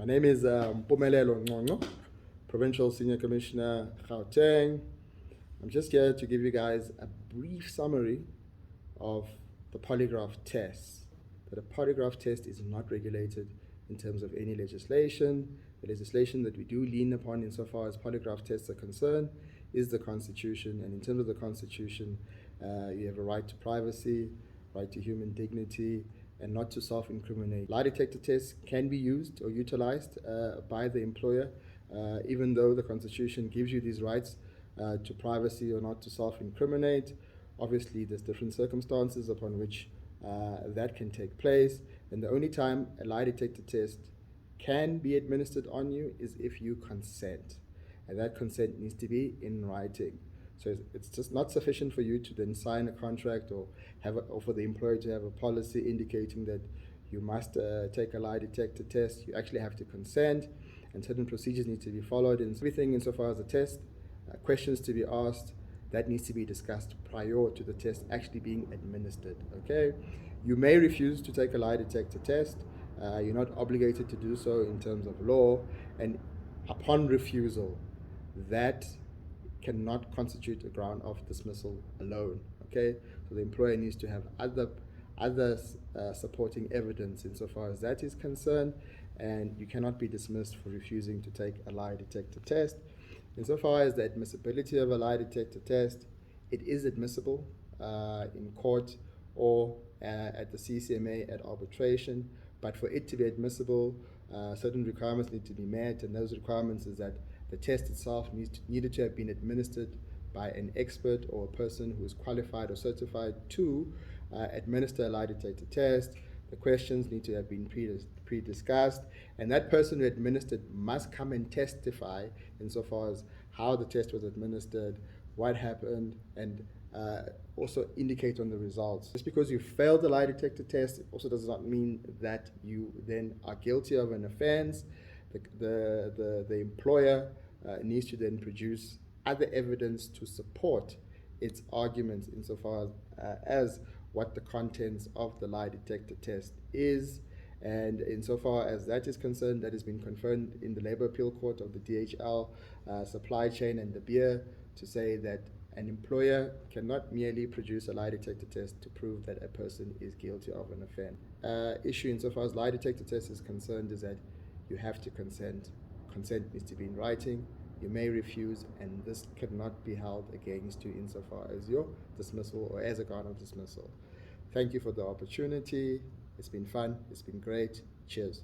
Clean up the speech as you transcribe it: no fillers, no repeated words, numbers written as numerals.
name is Mpumelelo Nconco, Provincial Senior Commissioner, Gauteng. I'm just here to give you guys a brief summary of the polygraph test. That a polygraph test is not regulated in terms of any legislation. The legislation that we do lean upon insofar as polygraph tests are concerned is the Constitution, and in terms of the Constitution, you have a right to privacy, right to human dignity, and not to self-incriminate. Lie detector tests can be used or utilized by the employer, even though the Constitution gives you these rights to privacy or not to self-incriminate. Obviously, there's different circumstances upon which that can take place, and the only time a lie detector test can be administered on you is if you consent, and that consent needs to be in writing. So it's just not sufficient for you to then sign a contract or or for the employer to have a policy indicating that you must take a lie detector test. You actually have to consent, and certain procedures need to be followed. And everything insofar as the test, questions to be asked, that needs to be discussed prior to the test actually being administered. Okay, you may refuse to take a lie detector test. You're not obligated to do so in terms of law, and upon refusal, that cannot constitute a ground of dismissal alone. Okay, so the employer needs to have other supporting evidence insofar as that is concerned, and you cannot be dismissed for refusing to take a lie detector test. Insofar as the admissibility of a lie detector test, it is admissible in court or at the CCMA at arbitration, but for it to be admissible, certain requirements need to be met, and those requirements is that the test itself needed to have been administered by an expert or a person who is qualified or certified to administer a lie detector test. The questions need to have been pre-discussed, and that person who administered must come and testify insofar as how the test was administered, what happened, and also indicate on the results. Just because you failed the lie detector test, it also does not mean that you then are guilty of an offense. The employer needs to then produce other evidence to support its arguments insofar as what the contents of the lie detector test is. And insofar as that is concerned, that has been confirmed in the Labour Appeal Court of the DHL supply chain and the beer to say that an employer cannot merely produce a lie detector test to prove that a person is guilty of an offense. Issue insofar as lie detector test is concerned is that you have to consent. Consent needs to be in writing. You may refuse, and this cannot be held against you insofar as your dismissal or as a ground of dismissal. Thank you for the opportunity. It's been fun. It's been great. Cheers.